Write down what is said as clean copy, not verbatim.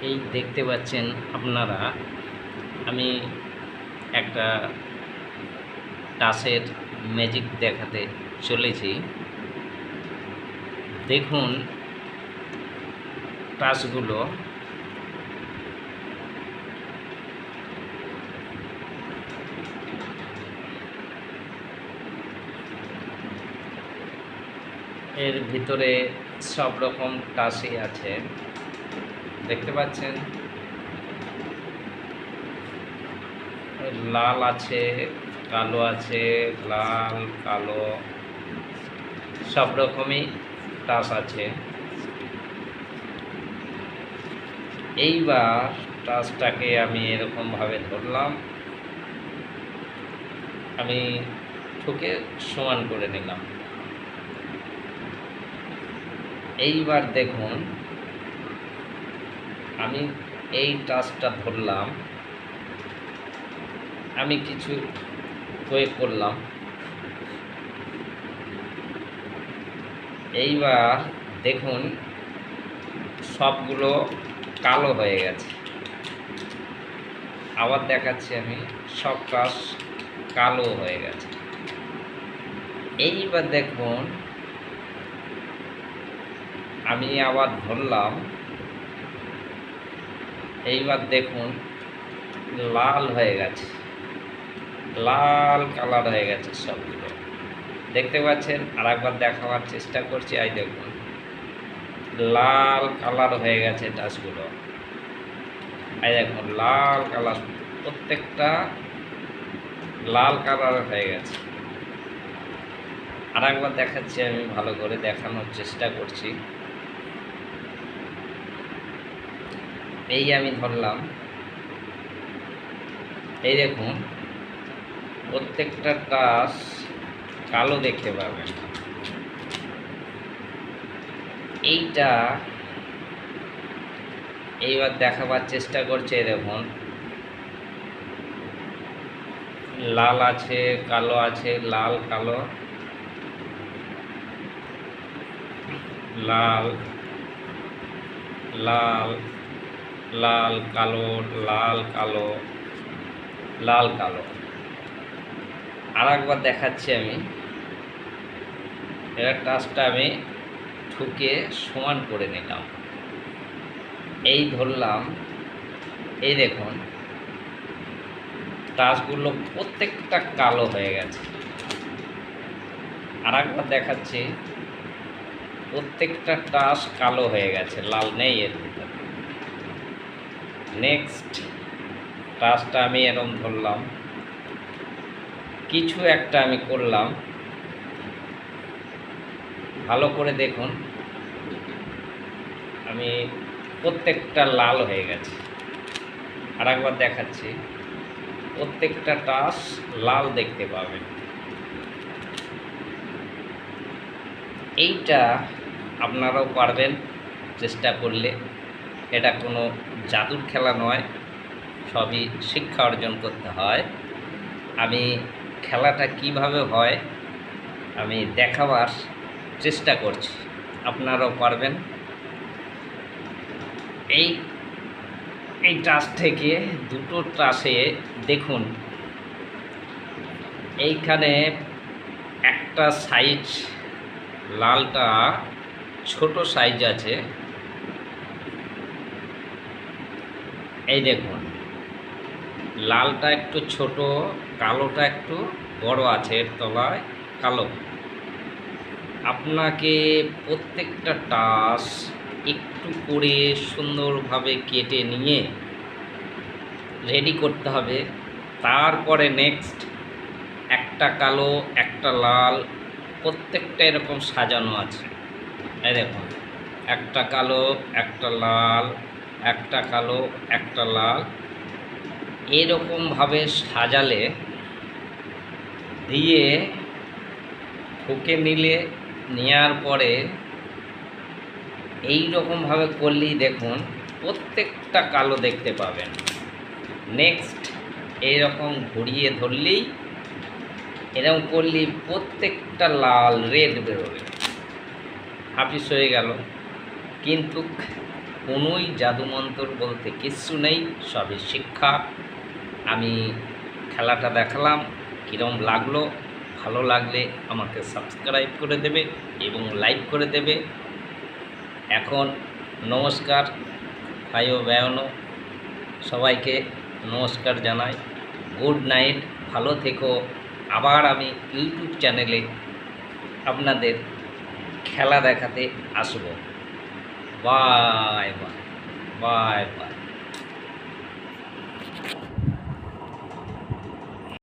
এই দেখতে পাচ্ছেন আপনারা, আমি একটা টাচের ম্যাজিক দেখাতে চলেছি। দেখুন টাচগুলো এর ভিতরে সব রকম টাচই আছে, দেখতে পাচ্ছেন। লাল আছে, কালো আছে, লাল কালো সব রকমই টাচ আছে। এইবার টাচটাকে আমি এরকমভাবে ধরলাম, আমি ঠুকে সমান করে নিলাম। এইবার দেখুন আমি এই টাচটা ধরলাম, আমি কিছু প্রয়োগ করলাম। এইবার দেখুন সবগুলো কালো হয়ে গেছে। আবার দেখাচ্ছি, আমি সব টাচ কালো হয়ে গেছে। এইবার দেখুন আমি আবার ধরলাম, এইবার দেখুন লাল হয়ে গেছে, লাল কালার হয়ে গেছে সবগুলো, দেখতে পাচ্ছেন। আর একবার দেখাবার চেষ্টা করছি, এই দেখুন লাল কালার হয়ে গেছে টাচগুলো, এই দেখুন লাল কালার, প্রত্যেকটা লাল কালার হয়ে গেছে। আর একবার দেখাচ্ছি, আমি ভালো করে দেখানোর চেষ্টা করছি। এই আমি ধরলাম, এই দেখুন প্রত্যেকটা টাচ কালো দেখতে পাবেন। এইটা এইবার দেখাবার চেষ্টা করছে, দেখুন লাল আছে, কালো আছে, লাল কালো, লাল লাল লাল কালো, লাল কালো, লাল কালো। আর একবার দেখাচ্ছি, আমি এর টাচটা আমি ঠুকে সমান করে নিলাম, এই ধরলাম, এই দেখুন টাচগুলো প্রত্যেকটা কালো হয়ে গেছে। আর একবার দেখাচ্ছি, প্রত্যেকটা টাচ কালো হয়ে গেছে, লাল নেই এর ভিতরে। নেক্সট টাচটা আমি এরকম ধরলাম, কিছু একটা আমি করলাম, ভালো করে দেখুন আমি প্রত্যেকটা লাল হয়ে গেছে। আর একবার দেখাচ্ছি, প্রত্যেকটা টাচ লাল দেখতে পাবেন। এইটা আপনারাও পারবেন চেষ্টা করলে। এটা কোনো জাদুর খেলা নয়, সবই শিক্ষা অর্জন করতে হয়। আমি খেলাটা কিভাবে হয় আমি দেখাবার চেষ্টা করছি, আপনারাও পারবেন। এই এই টাচ থেকে দুটো টাচে দেখুন, এইখানে একটা সাইজ লালটা ছোট সাইজ আছে, এই দেখুন লালটা একটু ছোট, কালোটা একটু বড় আছে, এর তলায় কালো। আপনাকে প্রত্যেকটা টাচ একটু করে সুন্দরভাবে কেটে নিয়ে রেডি করতে হবে। তারপরে নেক্সট একটা কালো, একটা লাল, প্রত্যেকটা এরকম সাজানো আছে। এই দেখুন একটা কালো, একটা লাল, একটা কালো, একটা লাল, এরকমভাবে সাজালে দিয়ে ঠুকে নিলে, নেওয়ার পরে এই রকমভাবে করলেই দেখুন প্রত্যেকটা কালো দেখতে পাবেন। নেক্সট এইরকম ঘুরিয়ে ধরলেই, এরকম করলেই প্রত্যেকটা লাল রেড বেরোবে, হাফিস হয়ে গেল। কিন্তু কোনোই জাদুমন্তর বলতে কিচ্ছু নেই, সবই শিক্ষা। আমি খেলাটা দেখালাম, কীরকম লাগলো, ভালো লাগলে আমাকে সাবস্ক্রাইব করে দেবে এবং লাইক করে দেবে। এখন নমস্কার ভাই ও বেয়ানো, সবাইকে নমস্কার জানাই। গুড নাইট, ভালো থেকো। আবার আমি ইউটিউব চ্যানেলে আপনাদের খেলা দেখাতে আসব। Bye bye bye bye.